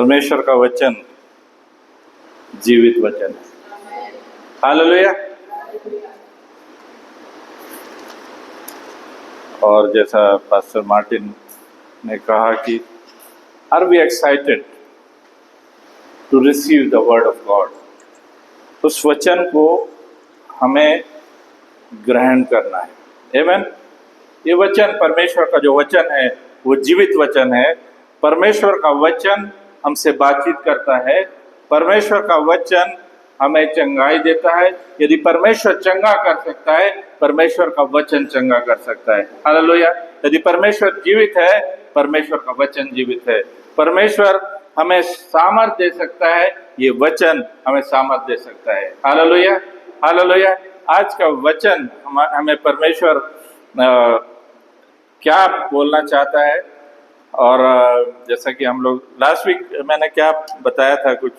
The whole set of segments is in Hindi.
परमेश्वर का वचन जीवित वचन है। हालेलुया। और जैसा पास्टर मार्टिन ने कहा कि are we excited to receive the word of God, उस वचन को हमें ग्रहण करना है। आमीन। ये वचन, परमेश्वर का जो वचन है वो जीवित वचन है। परमेश्वर का वचन हमसे बातचीत करता है। परमेश्वर का वचन हमें चंगाई देता है। यदि परमेश्वर चंगा कर सकता है, परमेश्वर का वचन चंगा कर सकता है। हालेलुया। यदि परमेश्वर जीवित है, परमेश्वर का वचन जीवित है। परमेश्वर हमें सामर्थ दे सकता है, ये वचन हमें सामर्थ दे सकता है। Hallelujah, hallelujah. आज का वचन हमें परमेश्वर क्या बोलना चाहता है। और जैसा कि हम लोग लास्ट वीक मैंने क्या बताया था, कुछ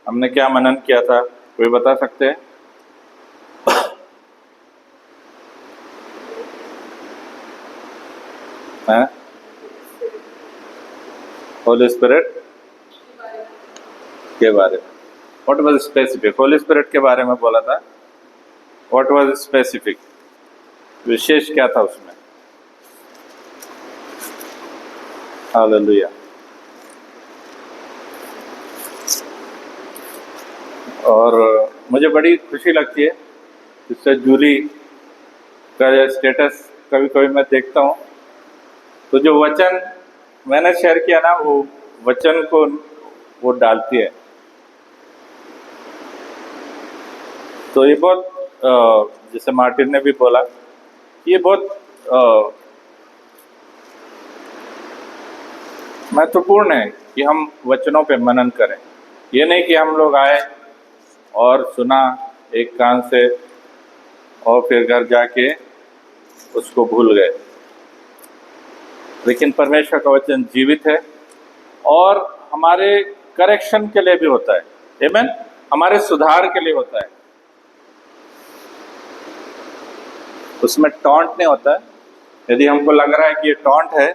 हमने क्या मनन किया था, कोई बता सकते हैं? होली स्पिरिट के बारे में। What was specific? Holi spirit के बारे में बोला था। What was specific? विशेष क्या था उसमें? हालेलुया। और मुझे बड़ी खुशी लगती है जिससे जूली का स्टेटस कभी कभी मैं देखता हूँ, तो जो वचन मैंने शेयर किया ना, वो वचन को वो डालती है। तो ये बहुत जैसे मार्टिन ने भी बोला, ये बहुत महत्वपूर्ण है कि हम वचनों पे मनन करें। ये नहीं कि हम लोग आए और सुना एक कान से और फिर घर जाके उसको भूल गए। लेकिन परमेश्वर का वचन जीवित है और हमारे करेक्शन के लिए भी होता है। आमीन। हमारे सुधार के लिए होता है। उसमें टॉन्ट नहीं होता है। यदि हमको लग रहा है कि ये टॉन्ट है,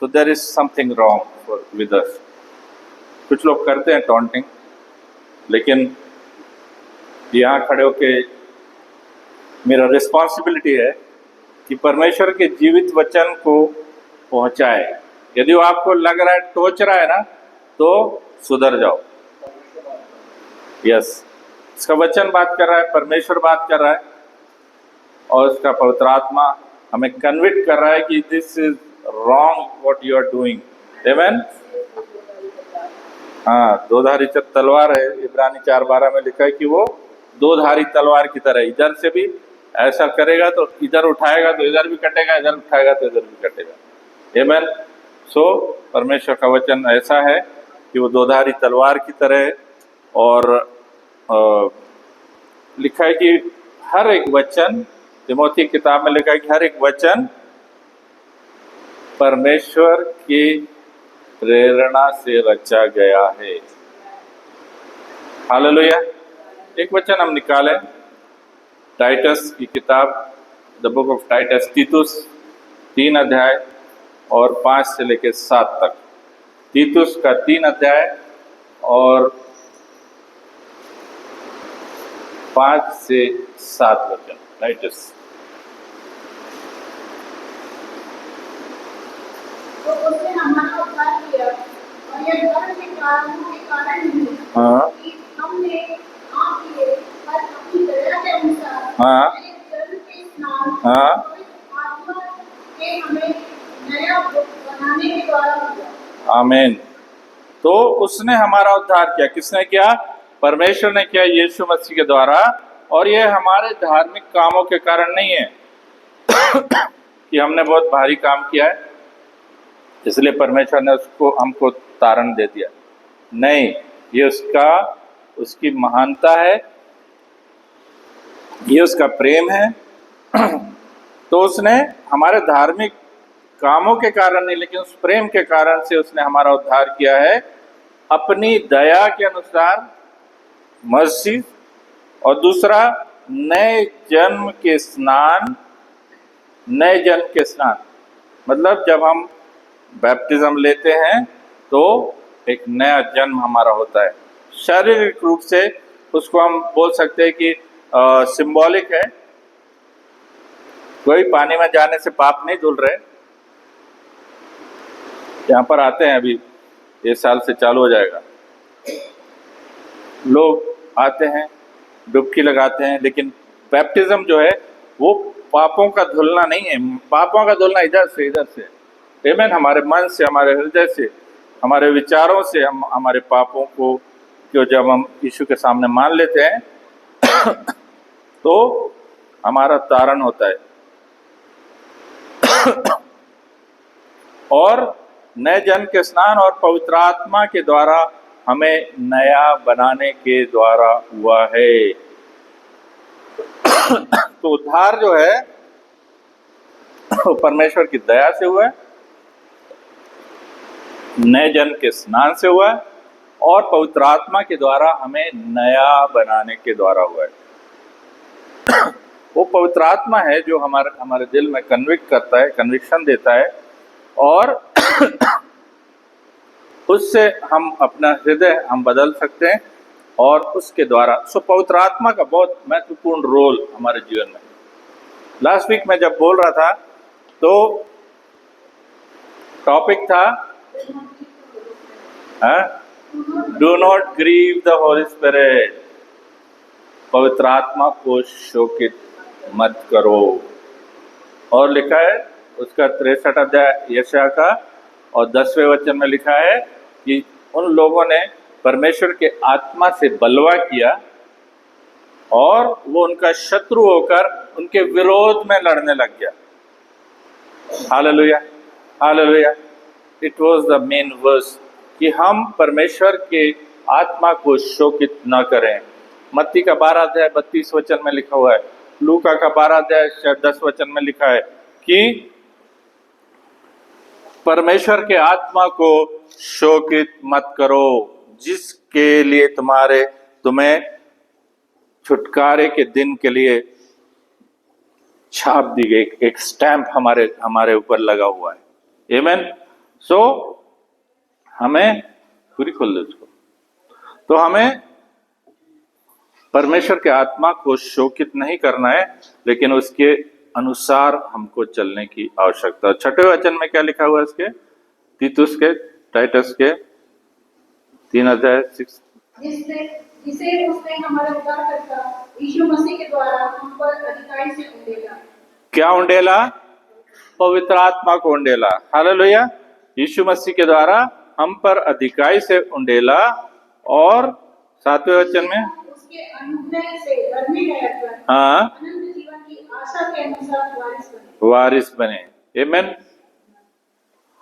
तो there is something wrong with us. कुछ लोग करते हैं टॉन्टिंग, लेकिन यहाँ खड़े होके मेरा रिस्पॉन्सिबिलिटी है कि परमेश्वर के जीवित वचन को पहुंचाए। यदि वो आपको लग रहा है, टोच रहा है ना, तो सुधर जाओ। यस, इसका वचन बात कर रहा है, परमेश्वर बात कर रहा है, और उसका पवित्र आत्मा हमें कन्विक्ट कर रहा है कि this is wrong what you are doing. आमीन। हाँ, दो-धारी तलवार है। इब्रानी 4:12 में लिखा है कि वो दो-धारी तलवार की तरह, इधर से भी ऐसा करेगा तो इधर उठाएगा तो इधर भी कटेगा, इधर उठाएगा तो इधर भी कटेगा। आमीन। सो परमेश्वर का वचन ऐसा है कि वो दो-धारी तलवार की तरह है। और लिखा है कि हर एक वचन, तिमोथी किताब में लिखा है कि हर एक वचन परमेश्वर की प्रेरणा से रचा गया है। हालेलुया। एक वचन हम निकालें, टाइटस की किताब, द बुक ऑफ टाइटस, तीतुस 3 अध्याय और 5 से लेकर 7 तक। तीतुस का 3 अध्याय और 5 से 7 वचन। टाइटस। तो उसने हमारा उद्धार किया और ये धर्म के कारण नहीं, कि हमने आपके पर अपनी दया के अनुसार जल के स्नान पवित्र आत्मा के हमें नया बनाने के द्वारा किया। आमीन। तो उसने हमारा उद्धार किया। किसने किया? परमेश्वर ने किया, यीशु मसीह के द्वारा। और ये हमारे धार्मिक कामों के कारण नहीं है कि हमने बहुत भारी काम किया है इसलिए परमेश्वर ने हमको तारण दे दिया। नहीं, ये उसकी महानता है, ये उसका प्रेम है। तो उसने हमारे धार्मिक कामों के कारण नहीं, लेकिन उस प्रेम के कारण से उसने हमारा उद्धार किया है अपनी दया के अनुसार, मर्सी। और दूसरा, नए जन्म के स्नान। नए जन्म के स्नान मतलब जब हम बैप्टिज्म लेते हैं तो एक नया जन्म हमारा होता है। शारीरिक रूप से उसको हम बोल सकते हैं कि सिंबॉलिक है। कोई पानी में जाने से पाप नहीं धुल रहे। यहाँ पर आते हैं, अभी इस साल से चालू हो जाएगा, लोग आते हैं डुबकी लगाते हैं, लेकिन बैप्टिज्म जो है वो पापों का धुलना नहीं है। पापों का धुलना इधर से आमेन, हमारे मन से, हमारे हृदय से, हमारे विचारों से हम हमारे पापों को जो जब हम यीशु के सामने मान लेते हैं तो हमारा तारण होता है। और नए जन्म के स्नान और पवित्र आत्मा के द्वारा हमें नया बनाने के द्वारा हुआ है। तो उद्धार जो है वो परमेश्वर की दया से हुआ है, नए जन्म के स्नान से हुआ है, और पवित्र आत्मा के द्वारा हमें नया बनाने के द्वारा हुआ है। वो पवित्र आत्मा है जो हमारे दिल में कन्विक्ट करता है, कन्विक्शन देता है, और उससे हम अपना हृदय हम बदल सकते हैं, और उसके द्वारा पवित्र आत्मा का बहुत महत्वपूर्ण रोल हमारे जीवन में। लास्ट वीक मैं जब बोल रहा था तो टॉपिक था do not grieve the Holi Spirit, पवित्र आत्मा को शोकित मत करो। और लिखा है उसका 63 अध्याय यशायाह का और 10वें वचन में लिखा है कि उन लोगों ने परमेश्वर के आत्मा से बलवा किया और वो उनका शत्रु होकर उनके विरोध में लड़ने लग गया। हालेलुया, हालेलुया। It was the main verse कि हम परमेश्वर के आत्मा को शोकित न करें। मत्ती का 12 अध्याय 32 वचन में लिखा हुआ है, लूका का 12 अध्याय 10 वचन में लिखा है कि परमेश्वर के आत्मा को शोकित मत करो, जिसके लिए तुम्हें छुटकारे के दिन के लिए छाप दी गई, एक स्टैंप हमारे ऊपर लगा हुआ है। आमीन। सो हमें पूरी खोल दो उसको। तो हमें परमेश्वर के आत्मा को शोकित नहीं करना है, लेकिन उसके अनुसार हमको चलने की आवश्यकता है। 6वें वचन में क्या लिखा हुआ है इसके? तीतुस के, टाइटस के 3 अध्याय 6, जिसे उसने हमारे उद्धारकर्ता यीशु मसीह के द्वारा हम पर अधिकारी से उंडेला। क्या उंडेला? पवित्र आत्मा को उंडेला। हालेलुया। यीशु मसीह के द्वारा हम पर अधिकारी से उंडेला, और 7वें वचन में उसके अनुग्रह से धर्मी ठहरकर अनंत जीवन की आशा के अनुसार वारिस बने। आमीन,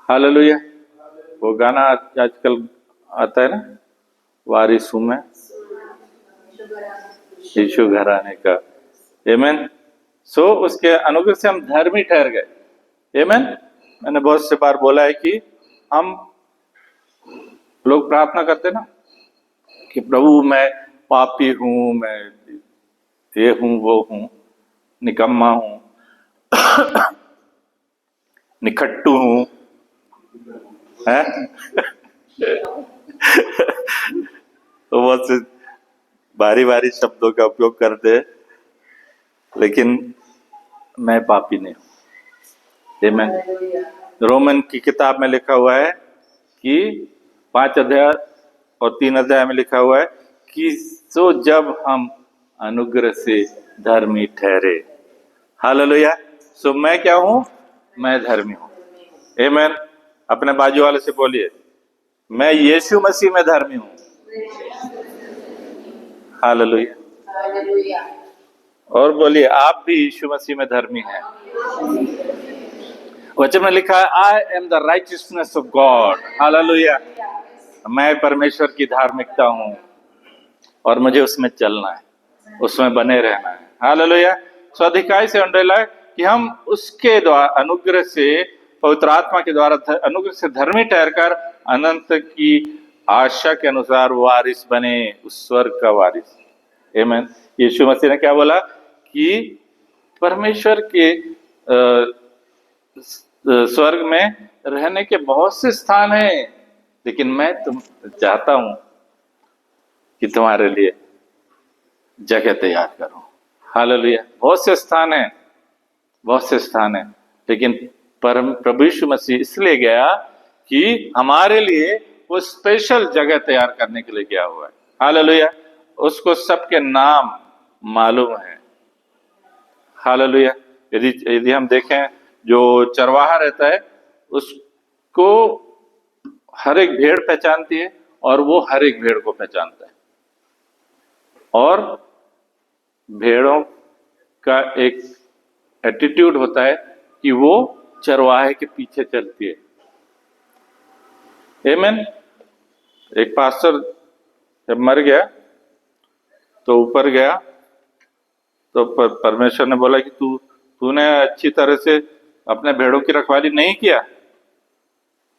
हालेलुया। वो गाना आजकल आता है ना, वारिस हूं मैं यीशु घराने का। आमीन। सो उसके अनुग्रह से हम धर्मी ठहर गए। आमीन। मैंने बहुत से बार बोला है कि हम लोग प्रार्थना करते ना कि प्रभु मैं पापी हूं, मैं ये हूं, वो हूं, निकम्मा हूं, निखट्टू हूं, है तो बहुत से भारी भारी शब्दों का उपयोग करते हैं, लेकिन मैं पापी नहीं हूं। आमीन। रोमन की किताब में लिखा हुआ है कि 5 अध्याय और 3 अध्याय में लिखा हुआ है कि सो जब हम अनुग्रह से धर्मी ठहरे। हालेलुया। सो मैं क्या हूं? मैं धर्मी हूं। आमीन। अपने बाजू वाले से बोलिए, मैं यीशु मसीह में धर्मी हूं। हालेलुया। और बोलिए, आप भी यीशु मसीह में धर्मी हैं। वचन में लिखा है, I am the righteousness of God. Hallelujah. मैं परमेश्वर की धार्मिकता हूं और मुझे उसमें चलना है, उसमें बने रहना है। हालेलुया। स्वाधिकारी से उंडेला है कि हम उसके द्वारा अनुग्रह से, पवित्र आत्मा के द्वारा अनुग्रह से धर्मी ठहरकर अनंत की आशा के अनुसार वारिस बने, उस स्वर्ग का वारिस। आमीन। यीशु मसीह ने क्या बोला कि परमेश्वर के स्वर्ग में रहने के बहुत से स्थान हैं, लेकिन मैं तुम चाहता हूं कि तुम्हारे लिए जगह तैयार करूं। हालेलुया। बहुत से स्थान है, बहुत से स्थान है, लेकिन परम प्रभु यीशु मसीह इसलिए गया कि हमारे लिए वो स्पेशल जगह तैयार करने के लिए गया हुआ है। हालेलुया। उसको सबके नाम मालूम है। हालेलुया। यदि यदि हम देखें, जो चरवाहा रहता है उसको हर एक भेड़ पहचानती है और वो हर एक भेड़ को पहचानता है। और भेड़ों का एक एटीट्यूड होता है कि वो चरवाहे के पीछे चलती है। आमीन। एक पास्टर जब मर गया तो ऊपर गया, तो परमेश्वर ने बोला कि तूने अच्छी तरह से अपने भेड़ों की रखवाली नहीं किया।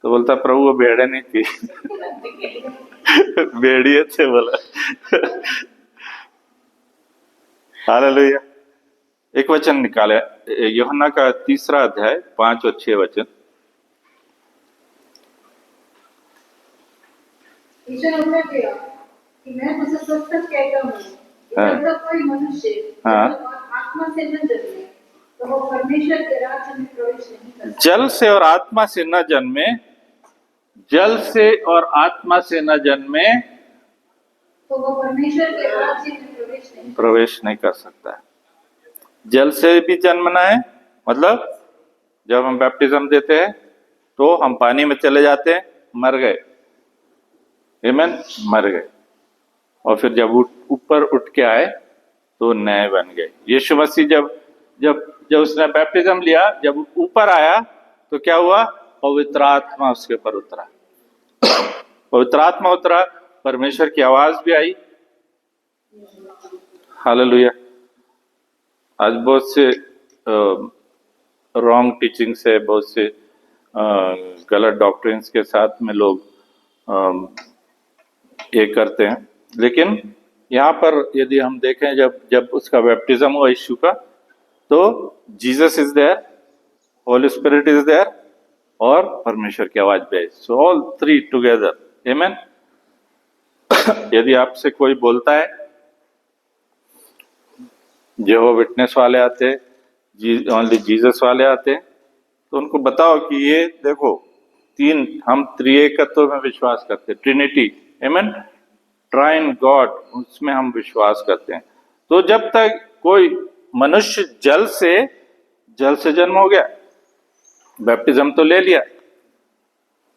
तो बोलता, प्रभु वो भेड़े नहीं थी भेड़िए थे, बोला। हालेलुया। एक वचन निकाले, यूहन्ना का 3 अध्याय 5 और 6 वचन। यीशु ने उत्तर दिया कि मैं तुझसे सच सच कहता हूँ, जब तक कोई मनुष्य आत्मा से न जन्मे तो वो परमेश्वर के राज्य में प्रवेश नहीं कर सकता। जल से और आत्मा से न जन्मे, जल से और आत्मा से न जन्मे तो वो परमेश्वर के राज्य में प्रवेश नहीं कर सकता है। जल से भी जन्मना है, मतलब जब हम बैप्टिज्म देते हैं तो हम पानी में चले जाते हैं, मर गए, आमीन, मर गए, और फिर जब ऊपर उठ के आए तो नए बन गए। यीशु मसीह जब जब जब उसने बैप्टिज्म लिया, जब ऊपर आया तो क्या हुआ? पवित्र आत्मा उसके ऊपर उतरा। पवित्र आत्मा उतरा, परमेश्वर की आवाज भी आई। हालेलुया। आज बहुत से रॉन्ग टीचिंग से, बहुत से गलत डॉक्ट्रिन्स के साथ में लोग ये करते हैं, लेकिन यहाँ पर यदि हम देखें, जब जब उसका बैप्टिज्म हुआ यीशु का, तो Jesus is there, Holy Spirit is there, और परमेश्वर की आवाज भी आई। सो ऑल थ्री टुगेदर, आमीन। यदि आपसे कोई बोलता है, जेहोवा विटनेस वाले आते, ओनली जीसस वाले आते, तो उनको बताओ कि ये देखो, हम त्रिएकत्व में विश्वास करते, ट्रिनिटी, आमीन, ट्राइन गॉड, उसमें हम विश्वास करते हैं। तो जब तक कोई मनुष्य जल से जन्म हो गया, बैप्टिज्म तो ले लिया,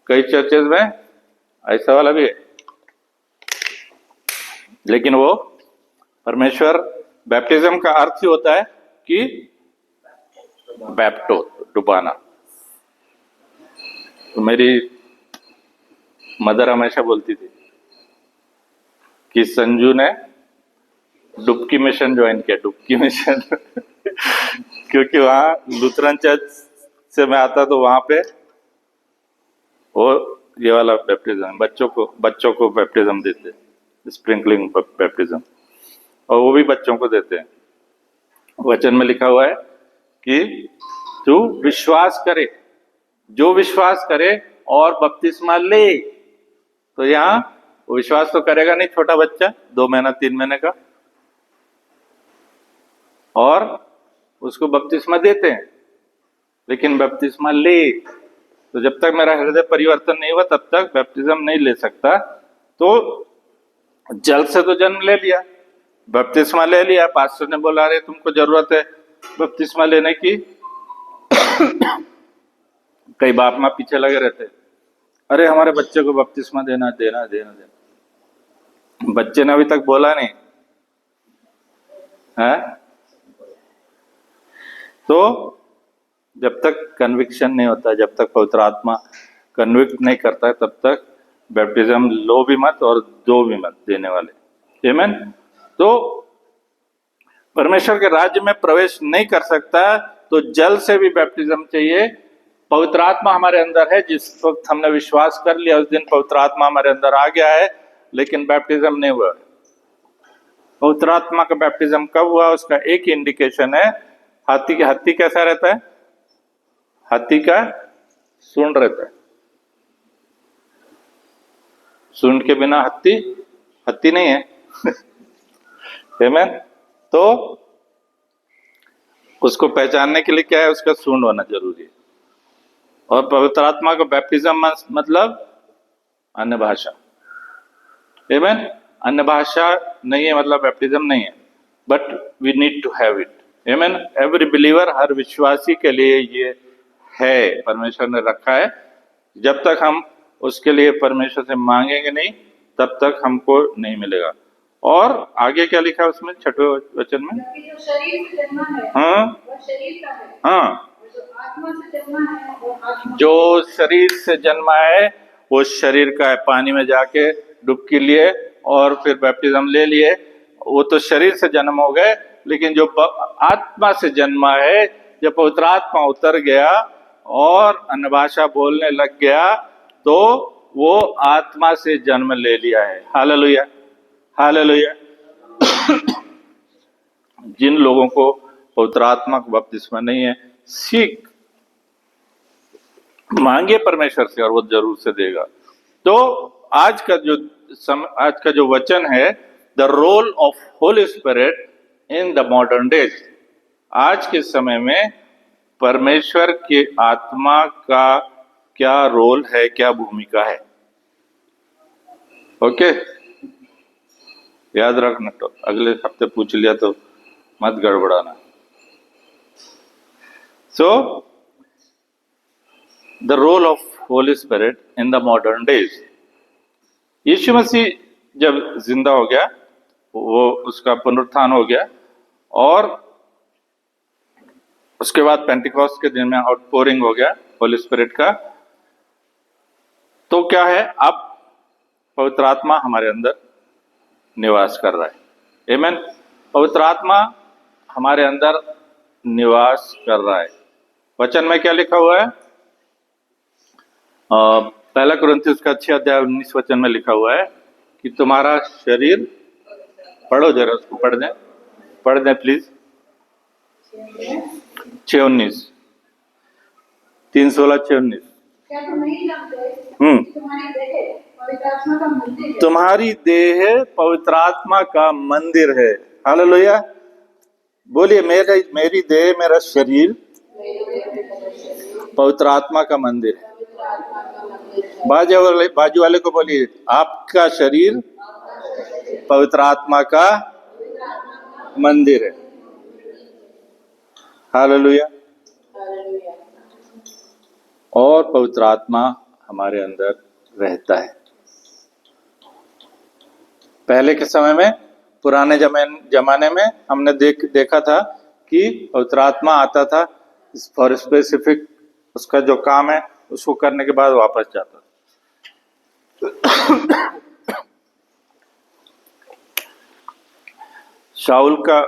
कई चर्चेज में ऐसा वाला भी है, लेकिन वो परमेश्वर, बैप्टिज्म का अर्थ ही होता है कि बैप्टो, डुबाना। तो मेरी मदर हमेशा बोलती थी कि संजू ने डुबकी मिशन ज्वाइन किया, डुबकी मिशन क्योंकि वहां लुथरन चर्च से मैं आता तो वहां पे वो ये वाला बैप्टिज्म, बच्चों को बैप्टिज्म देते, स्प्रिंकलिंग बैप्टिज्म, और वो भी बच्चों को देते हैं। वचन में लिखा हुआ है कि तू विश्वास करे, जो विश्वास करे और बपतिस्मा ले। तो यहाँ वो विश्वास तो करेगा नहीं, छोटा बच्चा 2 महीना 3 महीने का, और उसको बपतिस्मा देते हैं, लेकिन बपतिस्मा ले। तो जब तक मेरा हृदय परिवर्तन नहीं हुआ तब तक बैप्टिज्म नहीं ले सकता। तो जल से तो जन्म ले लिया, बपतिस्मा ले लिया, पास्टर ने बोला अरे तुमको जरूरत है बपतिस्मा लेने की। कई बाप माँ पीछे लगे रहते, अरे हमारे बच्चे को बपतिस्मा देना देना देना देना। बच्चे ने अभी तक बोला नहीं है। तो जब तक कन्विक्शन नहीं होता, जब तक पवित्र आत्मा कन्विक्ट नहीं करता है, तब तक बैप्टिज्म लो भी मत और दो भी मत देने वाले, आमीन। तो परमेश्वर के राज्य में प्रवेश नहीं कर सकता, तो जल से भी बैप्टिज्म चाहिए। पवित्र आत्मा हमारे अंदर है, जिस वक्त हमने विश्वास कर लिया उस दिन पवित्र आत्मा हमारे अंदर आ गया है, लेकिन बैप्टिज्म नहीं हुआ। पवित्र आत्मा का बैप्टिज्म कब हुआ, उसका एक ही इंडिकेशन है, हाथी कैसा रहता है? हाथी का सूंड रहता है, सूंड के बिना हत्ती नहीं है। आमीन। तो उसको पहचानने के लिए क्या है, उसका सूंड होना जरूरी है। और पवित्र आत्मा का बैप्टिज्म मतलब अन्य भाषा। आमीन। अन्य भाषा नहीं है मतलब बैप्टिज्म नहीं है, but we need to have it. आमीन। एवरी बिलीवर, हर विश्वासी के लिए ये है, परमेश्वर ने रखा है। जब तक हम उसके लिए परमेश्वर से मांगेंगे नहीं, तब तक हमको नहीं मिलेगा। और आगे क्या लिखा है उसमें 6वें वचन में? जो शरीर से जन्मा है हाँ वो शरीर का है, हाँ, जो आत्मा से जन्मा है वो आत्मा। जो शरीर से जन्मा है वो शरीर का है। पानी में जाके डुबकी लिए और फिर बैप्टिज्म ले लिए, वो तो शरीर से जन्म हो गए। लेकिन जो आत्मा से जन्मा है, जब पवित्र आत्मा उतर गया और अन्य भाषा बोलने लग गया, तो वो आत्मा से जन्म ले लिया है। Hallelujah, hallelujah. जिन लोगों को पवित्र आत्मा का बपतिस्मा नहीं है, सीख मांगे परमेश्वर से और वो जरूर से देगा। तो आज का जो वचन है, the role of Holi spirit in the modern days. आज के समय में परमेश्वर के आत्मा का क्या रोल है, क्या भूमिका है। ओके, याद रखना। तो अगले हफ्ते पूछ लिया तो मत गड़बड़ाना। So the role of Holi spirit in the modern days. Yeshu Masih जब जिंदा हो गया, वो उसका पुनरुत्थान हो गया, और उसके बाद पेंटिकॉस्ट के दिन में आउटपोरिंग हो गया होली स्पिरिट का। तो क्या है, अब पवित्र आत्मा हमारे अंदर निवास कर रहा है। आमीन। पवित्र आत्मा हमारे अंदर निवास कर रहा है। वचन में क्या लिखा हुआ है? पहला कुरिन्थियों का 6 अध्याय 19 वचन में लिखा हुआ है कि तुम्हारा शरीर, पढ़ो जरा, उसको पढ़ दें प्लीज। 6:19, 3:16, 6:19। क्या तुम नहीं जानते कि तुम्हारी देह पवित्र आत्मा का मंदिर है? तुम्हारी देह पवित्र आत्मा का मंदिर है। हालेलुया। बोलिए, मेरी देह, मेरा शरीर पवित्र आत्मा का मंदिर है। बाजू वाले को बोलिए, आपका शरीर पवित्र आत्मा का मंदिर है। हालेलुया। और पवित्र आत्मा हमारे अंदर रहता है। पहले के समय में, पुराने जमाने में हमने देखा था कि पवित्र आत्मा आता था फॉर स्पेसिफिक, उसका जो काम है उसको करने के बाद वापस जाता था। शाऊल का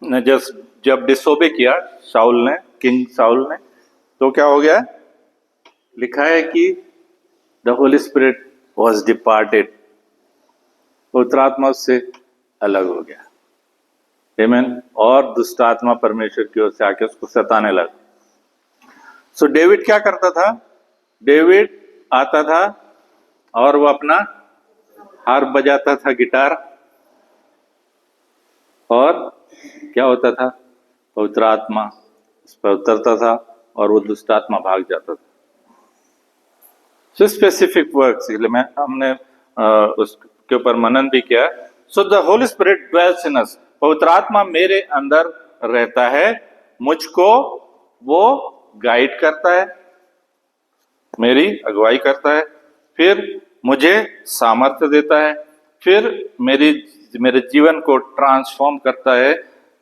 ने जब डिसोबे किया शाऊल ने, किंग शाऊल ने, तो क्या हो गया? लिखा है कि the Holi spirit was departed. पवित्र आत्मा उससे अलग हो गया। आमीन। और दुष्ट आत्मा परमेश्वर की ओर से आके उसको सताने लगा। सो डेविड क्या करता था? डेविड आता था और वो अपना हार बजाता था, गिटार, और क्या होता था? पवित्र आत्मा उस पर उतरता था और वो दुष्ट आत्मा भाग जाता था। सो स्पेसिफिक वर्क्स हमने उसके ऊपर मनन भी किया। So the Holi spirit dwells in us. पवित्र आत्मा मेरे अंदर रहता है, मुझको वो गाइड करता है, मेरी अगुवाई करता है, फिर मुझे सामर्थ्य देता है, फिर मेरे जीवन को ट्रांसफॉर्म करता है।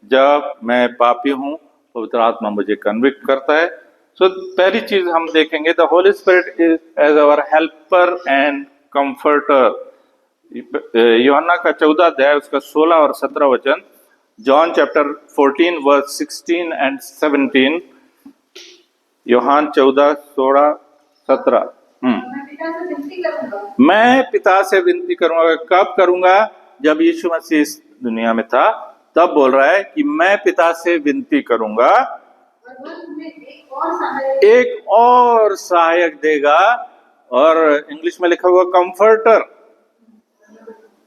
जब मैं पापी हूं, पवित्र आत्मा मुझे कन्विक्ट करता है। सो पहली चीज हम देखेंगे, the Holi Spirit is as our helper and comforter. यूहन्ना का 14 अध्याय उसका 16 और 17 वचन, जॉन चैप्टर 14 वर्स 16 एंड 17। यूहन्ना 14, 16, 17। मैं पिता से विनती करूंगा। कब करूंगा? जब यीशु मसीह इस दुनिया में था, तब बोल रहा है कि मैं पिता से विनती करूंगा, एक और सहायक देगा। और इंग्लिश में लिखा हुआ comforter.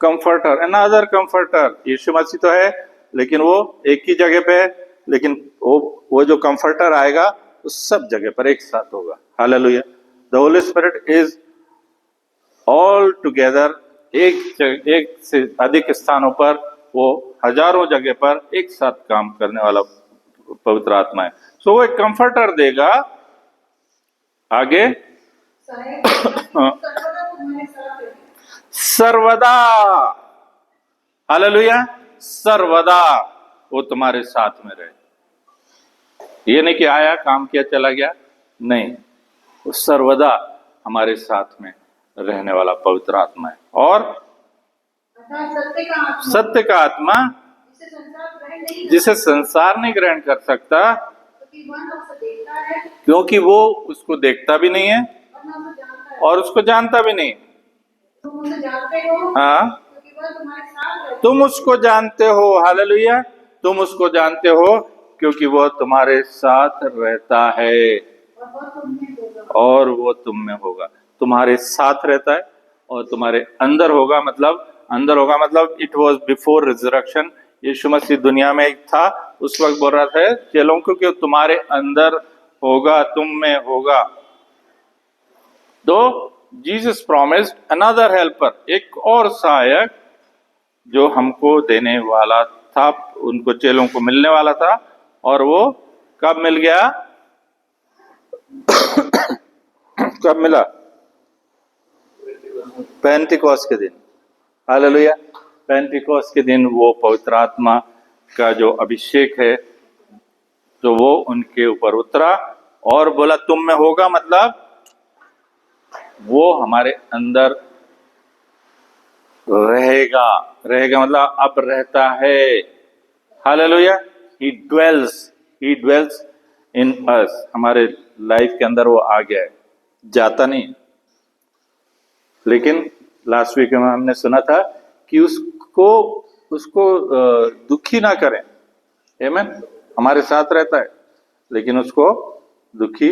Comforter, another comforter. Yeshu Masih तो है लेकिन वो एक ही जगह पे है, लेकिन वो जो कंफर्टर आएगा वो सब जगह पर एक साथ होगा। Hallelujah. The Holi Spirit is all together, एक से अधिक स्थानों पर, वो हजारों जगह पर एक साथ काम करने वाला पवित्र आत्मा है। सो वो एक कंफर्टर देगा। आगे सर्वदा, हालेलुया, सर्वदा वो तुम्हारे साथ में रहे। ये नहीं कि आया काम किया चला गया, नहीं, वो सर्वदा हमारे साथ में रहने वाला पवित्र आत्मा है। और सत्य का आत्मा जिसे संसार नहीं ग्रहण कर सकता, क्योंकि वो उसको देखता भी नहीं है और उसको जानता भी नहीं। हाँ, तुम उसको जानते हो, हालेलुया, तुम उसको जानते हो क्योंकि वो तुम्हारे साथ रहता है और वो तुम में होगा। तुम्हारे साथ रहता है और तुम्हारे अंदर होगा, मतलब इट वॉज बिफोर रिजरेक्शन। यीशु मसीह दुनिया में था, उस वक्त बोल रहा था चेलों को कि तुम्हारे अंदर होगा, तुम में होगा। तो जीसस प्रॉमिस्ड अनदर हेल्पर, एक और सहायक जो हमको देने वाला था, उनको चेलों को मिलने वाला था। और वो कब मिल गया? कब मिला? पेंटिकोस्ट के दिन। हालेलुया। पेंटिकोस्ट के दिन वो पवित्र आत्मा का जो अभिषेक है तो वो उनके ऊपर उतरा और बोला तुम में होगा, मतलब वो हमारे अंदर रहेगा। मतलब अब रहता है। Hallelujah. He dwells in us, हमारे लाइफ के अंदर वो आ गया है, जाता नहीं। लेकिन लास्ट वीक में हमने सुना था कि उसको दुखी ना करें। आमीन। हमारे साथ रहता है लेकिन उसको दुखी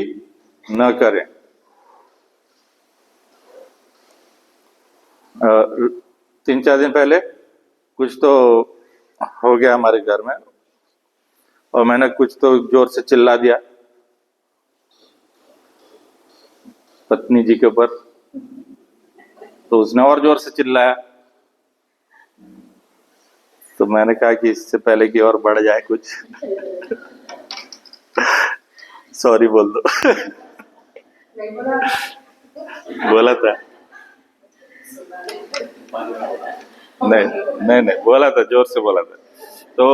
न करें। 3-4 दिन पहले कुछ तो हो गया हमारे घर में और मैंने कुछ तो जोर से चिल्ला दिया पत्नी जी के ऊपर, तो उसने और जोर से चिल्लाया। तो मैंने कहा कि इससे पहले कि और बढ़ जाए कुछ सॉरी बोल दो। बोला था नहीं बोला था, जोर से बोला था। तो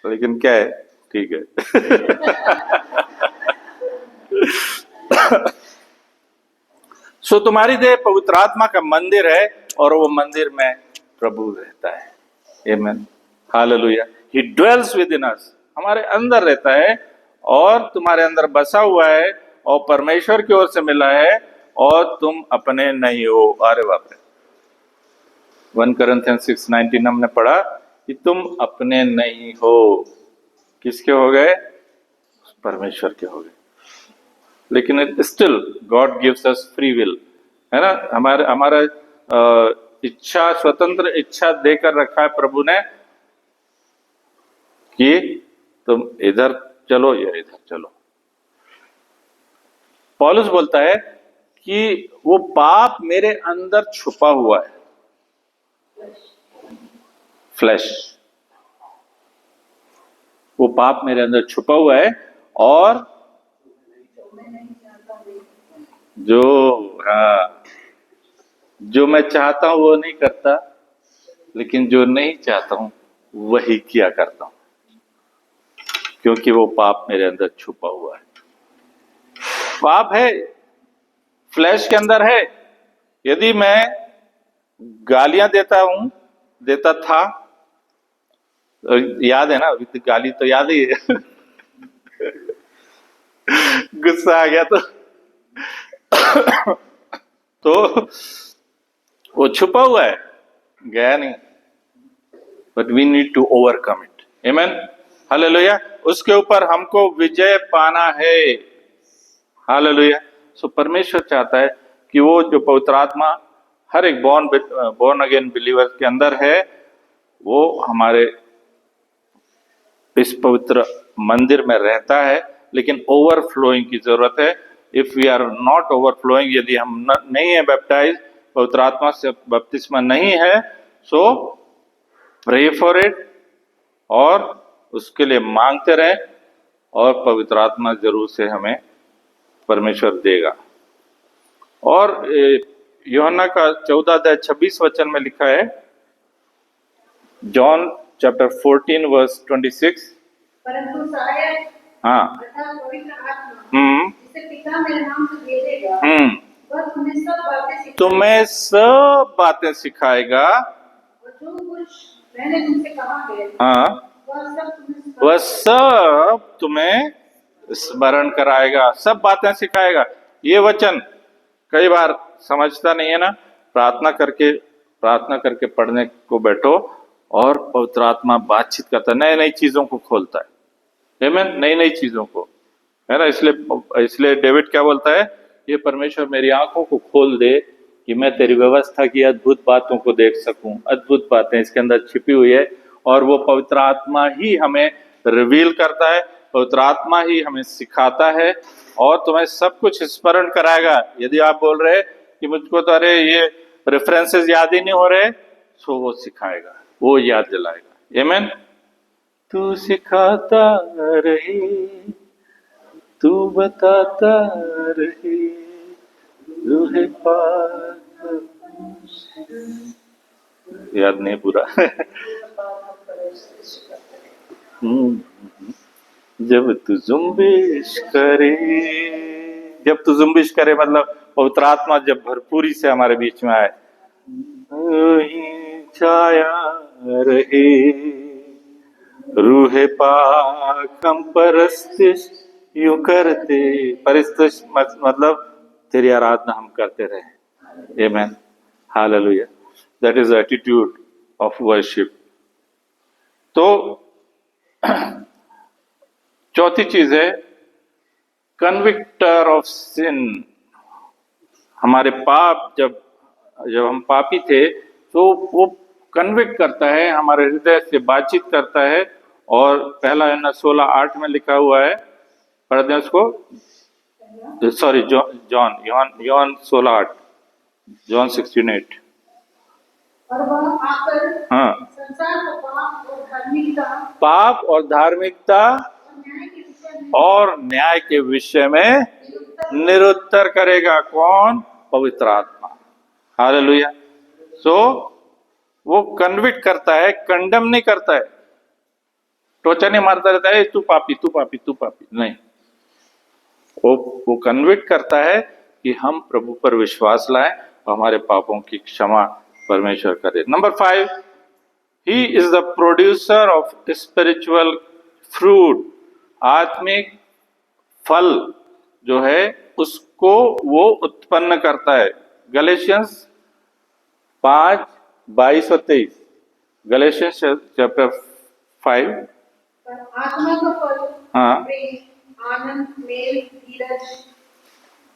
लेकिन क्या है, ठीक है। सो तुम्हारी देह पवित्र आत्मा का मंदिर है और वो मंदिर में प्रभु रहता है। आमीन। हालेलुया। He dwells with in us, हमारे अंदर रहता है और तुम्हारे अंदर बसा हुआ है और परमेश्वर की ओर से मिला है और तुम अपने नहीं हो। अरे बाप रे, 1 Corinthians 6:19 हमने पढ़ा कि तुम अपने नहीं हो। किसके हो गए? परमेश्वर के हो गए। लेकिन still God gives us free will, है ना। हमारा इच्छा, स्वतंत्र इच्छा देकर रखा है प्रभु ने कि तुम इधर चलो या इधर चलो। पौलुस बोलता है कि वो पाप मेरे अंदर छुपा हुआ है, फ्लैश, वो पाप मेरे अंदर छुपा हुआ है और जो मैं चाहता हूं वो नहीं करता, लेकिन जो नहीं चाहता हूं वही किया करता हूं, क्योंकि वो पाप मेरे अंदर छुपा हुआ है। पाप है, फ्लैश के अंदर है। यदि मैं गालियां देता था, याद है ना, गाली तो याद ही है। गुस्सा आ गया तो वो छुपा हुआ है, गया नहीं, but we need to overcome it. आमीन। हालेलुया। उसके ऊपर हमको विजय पाना है। हालेलुया। सो परमेश्वर चाहता है कि वो जो पवित्र आत्मा हर एक बॉर्न अगेन बिलीवर के अंदर है, वो हमारे इस पवित्र मंदिर में रहता है, लेकिन ओवरफ्लोइंग की जरूरत है। If we are not overflowing, यदि हम नहीं है बैप्टाइज, पवित्र आत्मा से बपतिस्मा नहीं है, सो प्रे फॉर इट और उसके लिए मांगते रहे, और पवित्र आत्मा जरूर से हमें परमेश्वर देगा। और यूहन्ना का 14:26 में लिखा है, जॉन चैप्टर 14 वर्स 26, परंतु सहायक हाँ अर्थात पवित्र आत्मा जिसे पिता मेरे नाम से भेजेगा, वह तुम्हें सब बातें सिखाएगा, और जो कुछ मैंने तुमसे कहा है, हाँ वह सब तुम्हें स्मरण कराएगा, सब बातें सिखाएगा। ये वचन कई बार समझता नहीं है ना। प्रार्थना करके पढ़ने को बैठो और पवित्र आत्मा बातचीत करता है, नई नई चीजों को खोलता है, आमीन, नई नई चीजों को, है ना। इसलिए डेविड क्या बोलता है, ये परमेश्वर मेरी आंखों को खोल दे कि मैं तेरी व्यवस्था की अद्भुत बातों को देख सकूं। अद्भुत बातें इसके अंदर छिपी हुई है, और वो पवित्र आत्मा ही हमें रिवील करता है, पवित्र आत्मा ही हमें सिखाता है, और तुम्हें सब कुछ स्मरण कराएगा। यदि आप बोल रहे कि मुझको तो अरे ये रेफरेंसेस याद ही नहीं हो रहे, सो वो सिखाएगा, वो याद दिलाएगा। आमीन। तू सिखाता रहे, तू बताता रहे, रूहे पाक, याद नहीं पूरा। जब तू जुम्बिश करे मतलब पवित्र आत्मा जब भरपूरी से हमारे बीच में आए, छाया रहे रूहे पाक, हम परस्तिश यूं करते, परिस्तिश मतलब तेरी आराधना हम करते रहे। आमीन, hallelujah. That is attitude of worship. तो चौथी चीज है कन्विक्टर ऑफ सिन। हमारे पाप, जब हम पापी थे, तो वो कन्विक्ट करता है, हमारे हृदय से बातचीत करता है। और पहला यूहन्ना 16:8 में लिखा हुआ है, पढ़ दें उसको। Sorry, John 16:8, John 16:8। और वह आकर हाँ, संसार को पाप और धार्मिकता और न्याय के विषय में निरुत्तर करेगा। कौन? पवित्र आत्मा। हालेलुया। सो वो कन्विक्ट करता है, कंडेम नहीं करता है, टोचा नहीं मारता रहता है तू पापी तू पापी तू पापी, नहीं। वो कन्विक्ट करता है कि हम प्रभु पर विश्वास लाएं और हमारे पापों की क्षमा परमेश्वर करे। Number 5, he is the producer of spiritual fruit. आत्मिक फल जो है उसको वो उत्पन्न करता है। गलेशियंस 5:22 और 23। Galatians chapter 5। आत्मा का फल हाँ, प्रेम, आनंद, मेल, धीरज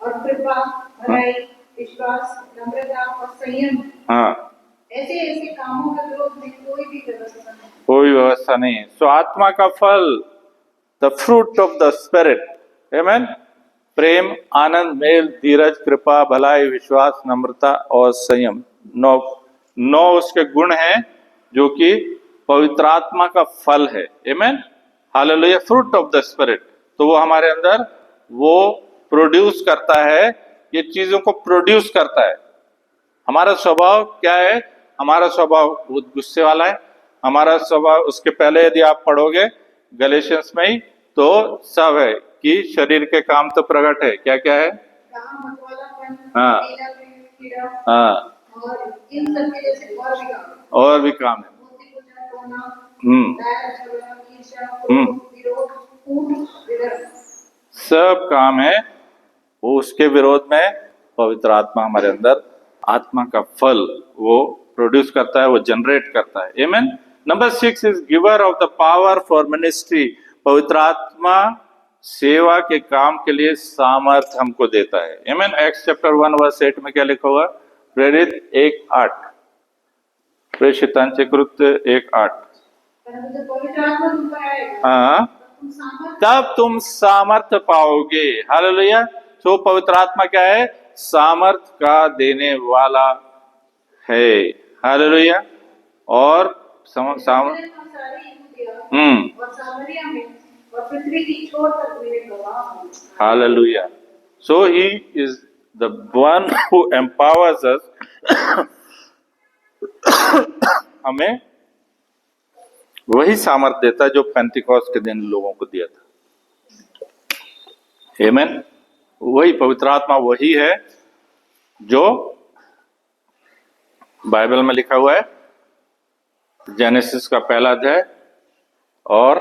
और कृपा, भलाई, विश्वास, नम्रता और संयम। हाँ, ऐसे कामों का विरोध में कोई व्यवस्था नहीं है। सो आत्मा का फल, the fruit of the spirit, आमीन, प्रेम, आनंद, मेल, धीरज, कृपा, भलाई, विश्वास, नम्रता और संयम। 9 उसके गुण हैं जो कि पवित्र आत्मा का फल है। आमीन, hallelujah. Fruit of the spirit, तो वो हमारे अंदर वो प्रोड्यूस करता है, ये चीजों को प्रोड्यूस करता है। हमारा स्वभाव क्या है? हमारा स्वभाव बहुत गुस्से वाला है। हमारा स्वभाव, उसके पहले यदि आप पढ़ोगे गलेशियंस में ही, तो सब है कि शरीर के काम तो प्रकट है। क्या क्या है? हाँ हाँ, और भी काम है। सब काम है, वो उसके विरोध में पवित्र आत्मा हमारे अंदर आत्मा का फल वो प्रोड्यूस करता है, वो जनरेट करता है। आमीन। Number 6 is giver of the power for ministry. पवित्र आत्मा सेवा के काम के लिए सामर्थ हमको देता है। आमीन। एक्स चैप्टर 1 वर्स 8 में क्या लिखा हुआ? प्रेरित 1:8, प्रेषितांचे कृत्य 1:8। परंतु जब पवित्र आत्मा तुम पर आएगा हाँ, तब तुम सामर्थ पाओगे। हालेलुया। तो पवित्र आत्मा क्या है? सामर्थ का देने वाला है। हालेलुया। और सारी यहूदिया और सामरिया में और पृथ्वी की छोर तक मेरे गवाह हों। Hallelujah. So he is the one who empowers us हमें वही सामर्थ देता है जो पेंटिकॉस्ट के दिन लोगों को दिया था। आमीन। वही पवित्र आत्मा वही है जो बाइबल में लिखा हुआ है, जेनेसिस का पहला अध्याय और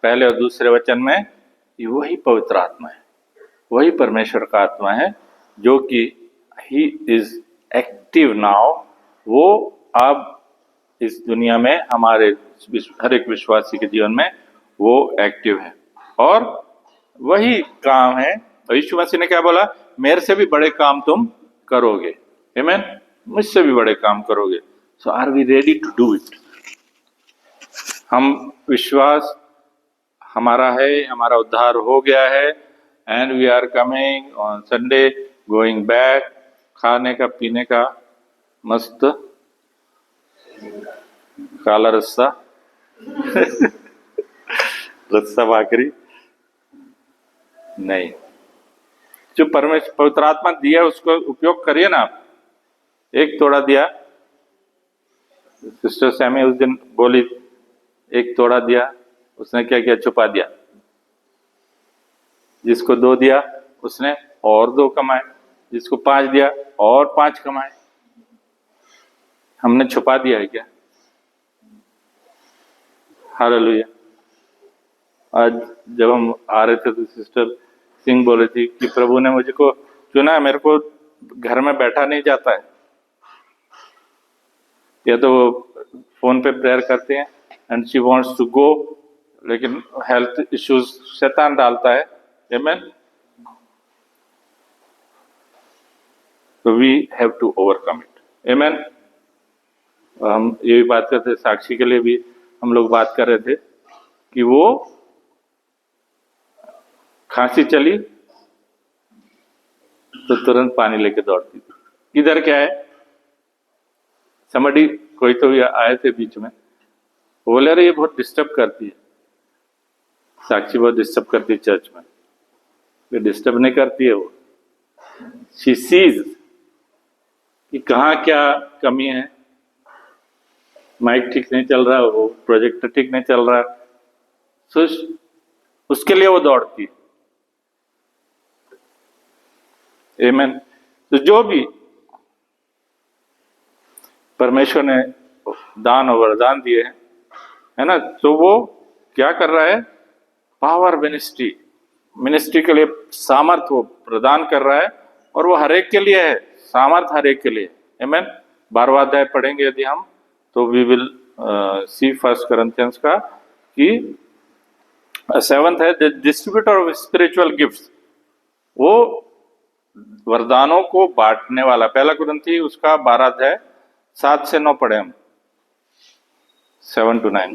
पहले और दूसरे वचन में, ये वही पवित्र आत्मा है, वही परमेश्वर का आत्मा है जो कि ही इज एक्टिव नाउ। वो अब इस दुनिया में हमारे हर एक विश्वासी के जीवन में वो एक्टिव है और वही काम है। यीशु मसीह ने क्या बोला? मेरे से भी बड़े काम तुम करोगे। आमीन। मुझसे भी बड़े काम करोगे। So are we ready to do it? हम विश्वास हमारा है, हमारा उद्धार हो गया है and we are coming on Sunday, going back, खाने का पीने का मस्त काला रस्सा रस्सा भाकरी नहीं, जो परमेश्वर पवित्र आत्मा दिया उसको उपयोग करिए ना आप। एक तोड़ा दिया, सिस्टर सैमी उस दिन बोली, एक तोड़ा दिया, उसने क्या किया? छुपा दिया। जिसको 2 दिया उसने और 2 कमाए, जिसको 5 दिया और 5 कमाए। हमने छुपा दिया है क्या? हालेलुया। आज जब हम आ रहे थे तो सिस्टर सिंह बोल रही थी कि प्रभु ने मुझको चुना है, मेरे को घर में बैठा नहीं जाता है। या तो फोन पे प्रेयर करते हैं and she wants to go, लेकिन हेल्थ इश्यूज शैतान डालता है। आमीन। तो we have to overcome it. आमीन। हम ये भी बात करते, साक्षी के लिए भी हम लोग बात कर रहे थे कि वो खांसी चली तो तुरंत पानी लेके दौड़ती थी। किधर क्या है? समझी कोई तो आए थे बीच में, बोले अरे ये बहुत डिस्टर्ब करती है, साक्षी बहुत डिस्टर्ब करती है चर्च में। ये डिस्टर्ब नहीं करती है, वो शी सीज कि कहाँ क्या कमी है। माइक ठीक नहीं चल रहा, वो प्रोजेक्टर ठीक नहीं चल रहा, सो उसके लिए वो दौड़ती है। आमीन। तो जो भी परमेश्वर ने दान और वरदान दिए हैं, है ना, तो वो क्या कर रहा है? पावर मिनिस्ट्री के लिए सामर्थ वो प्रदान कर रहा है और वो हर एक के लिए है, सामर्थ हर एक के लिए। आमीन। 12वां अध्याय पढ़ेंगे यदि हम, तो वी विल सी 1 Corinthians का कि 7th है the distributor of spiritual gifts, वो वरदानों को बांटने वाला। 1 कुरिन्थी उसका 12 अध्याय 7 से 9 पढ़े हम, 7 to 9।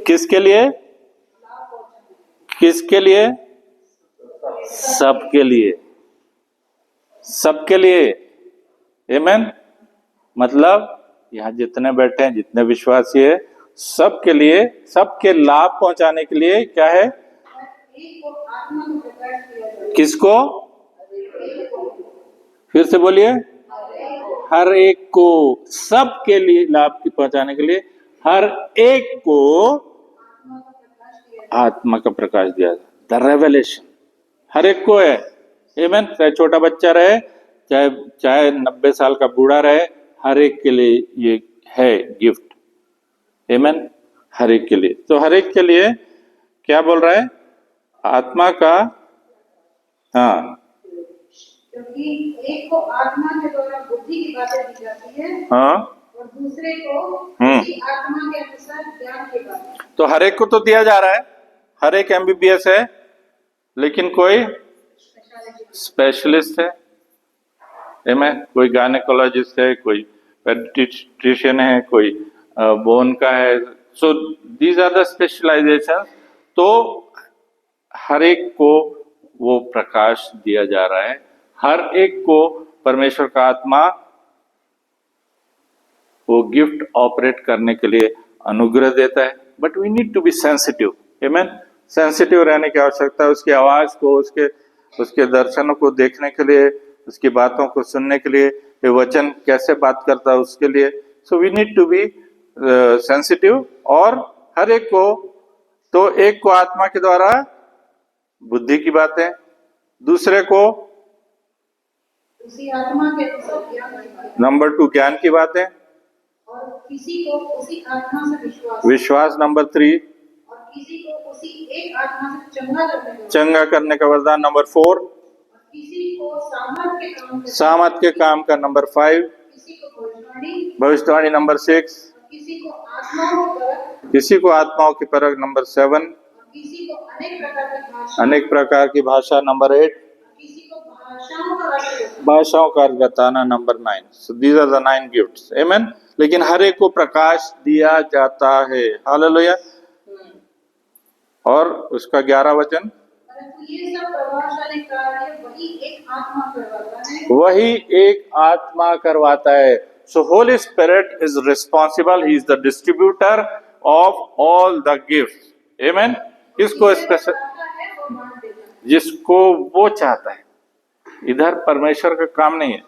किसके लिए? किसके लिए? सबके लिए, सबके लिए। आमीन। मतलब यहाँ जितने बैठे हैं, जितने विश्वासी है, सबके लिए, सबके लाभ पहुंचाने के लिए क्या है? किसको? फिर से बोलिए। हर एक को, सबके लिए लाभ पहुंचाने के लिए हर एक को आत्मा का प्रकाश दिया। द रेवलेशन हर एक को है। आमीन। चाहे छोटा बच्चा रहे, चाहे 90 साल का बूढ़ा रहे, हर एक के लिए ये है गिफ्ट। आमीन। हर एक के लिए। तो हर एक के लिए क्या बोल रहा है? आत्मा का, हाँ, क्योंकि एक को आत्मा के द्वारा बुद्धि की बातें दी जाती है, हाँ, और दूसरे को आत्मा के अनुसार ज्ञान की बातें। तो हर एक को तो दिया जा रहा है, हर एक MBBS है, लेकिन कोई स्पेशलिस्ट है। Amen? कोई गायनेकोलॉजिस्ट है, कोई पेडिट्रिशियन है, कोई बोन का है. So these are the specialization. तो हर एक को वो प्रकाश दिया जा रहा है, हर एक को परमेश्वर का आत्मा वो गिफ्ट ऑपरेट करने के लिए अनुग्रह देता है. But we need to be sensitive. आमेन. सेंसिटिव रहने की आवश्यकता है. उसकी आवाज को, उसके दर्शनों को देखने के लिए, उसकी बातों को सुनने के लिए, ये वचन कैसे बात करता है उसके लिए. So we need to be sensitive. और हर एक को, तो एक को आत्मा के द्वारा बुद्धि की बातें, दूसरे को उसी आत्मा के अनुसार ज्ञान की बातें, नंबर 2 ज्ञान की बातें, और किसी को उसी आत्मा से विश्वास, नंबर 3 और किसी को उसी एक आत्मा से चंगा करने का वरदान, नंबर 4 किसी को सामर्थ के काम का, नंबर 5 किसी को भविष्यवाणी, नंबर 6 किसी को आत्माओं की परख, नंबर 7 किसी को अनेक प्रकार की भाषा, नंबर 8 किसी को भाषाओं का अर्थ बताना, number 9. So these are the 9 gifts. आमेन. लेकिन हर एक को प्रकाश दिया जाता है. हालेलुया. और उसका 11 वचन, ये सब प्रभावशाली कार्य वही एक आत्मा करवाता है. So Holy Spirit is responsible. He is the distributor of all the gifts. Amen. किसको स्पेशल, जिसको वो चाहता है. इधर परमेश्वर का काम नहीं है,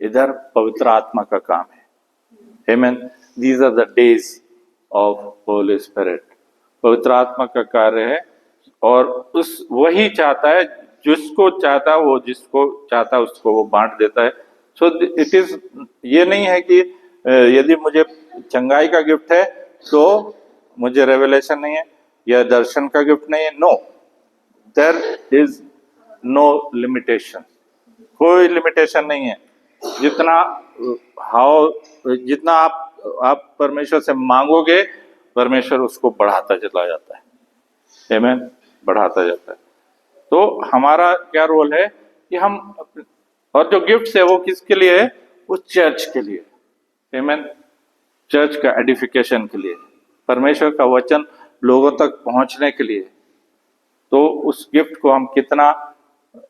इधर पवित्र आत्मा का काम है. Amen. These are the days of Holy Spirit. पवित्र आत्मा का कार्य है. और उस वही चाहता है, जिसको चाहता है वो, जिसको चाहता है उसको वो बांट देता है. सो इट इज, ये नहीं है कि यदि मुझे चंगाई का गिफ्ट है तो मुझे रेवलेशन नहीं है, या दर्शन का गिफ्ट नहीं है. No, there is no limitation. कोई लिमिटेशन नहीं है. जितना आप परमेश्वर से मांगोगे, परमेश्वर उसको बढ़ाता चला जाता है. आमेन. बढ़ाता जाता है. तो हमारा क्या रोल है कि हम, और जो गिफ्ट्स है वो किसके लिए है? वो चर्च के लिए. आमेन. चर्च का एडिफिकेशन के लिए, परमेश्वर का वचन लोगों तक पहुंचने के लिए. तो उस गिफ्ट को हम कितना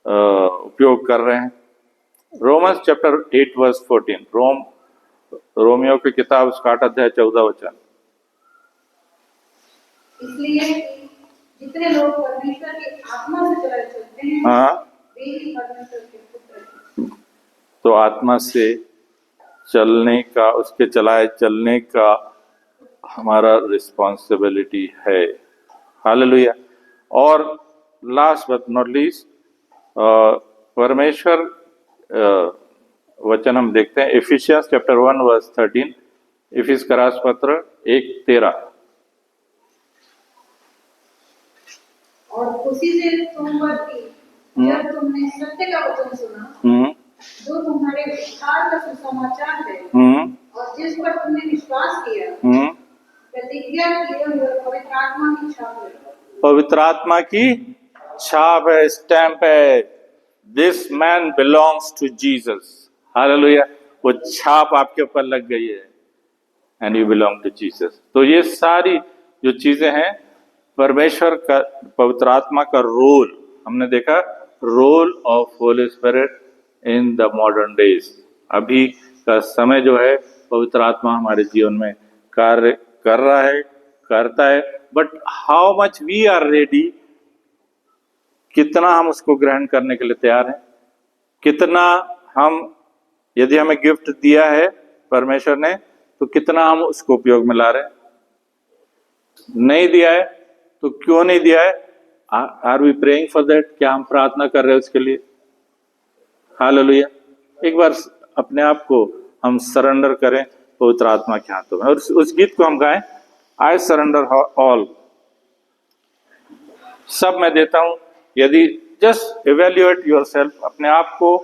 उपयोग कर रहे हैं. Romans chapter 8 verse 14. रोमियो की किताब उसका 8 अध्याय 14 वचन. इसलिए जितने लोग परमेश्वर की आत्मा से चलते हैं, वे ही परमेश्वर के पुत्र हैं. तो आत्मा से चलने का, उसके चलाए चलने का हमारा रिस्पॉन्सिबिलिटी है. हालेलुया. और लास्ट बट नॉट लीस्ट, परमेश्वर वचन हम देखते हैं इफिशियंस चैप्टर 1 वर्स 13. इफिस का राज पत्र 1:13. और उसी से तुम बढ़ती, जब तुमने सत्य का वचन सुना, जो तुम्हारे उद्धार का सुसमाचार है, और जिस पर तुमने विश्वास किया, प्रतिज्ञा किए हुए पवित्र आत्मा की छाप है. पवित्र आत्मा की छाप है, स्टैंप है. This man belongs to Jesus. हालेलुया. वो छाप आपके ऊपर लग गई है, and you belong to Jesus. तो ये सारी जो चीजें हैं, परमेश्वर का, पवित्र आत्मा का रोल हमने देखा. Role of Holi spirit in the modern days. अभी का समय जो है, पवित्र आत्मा हमारे जीवन में कार्य कर रहा है, करता है. But how much we are ready, कितना हम उसको ग्रहण करने के लिए तैयार हैं, कितना हम, यदि हमें गिफ्ट दिया है परमेश्वर ने, तो कितना हम उसको उपयोग में ला रहे हैं. नहीं दिया है तो क्यों नहीं दिया है? Are we praying for that? क्या हम प्रार्थना कर रहे हैं उसके लिए? हालेलुया. एक बार अपने आप को हम सरेंडर करें पवित्र आत्मा के हाथों में, और उस गीत को हम गाएं, आई सरेंडर ऑल. सब मैं देता हूं. यदि जस्ट इवेल्युएट योरसेल्फ, अपने आप को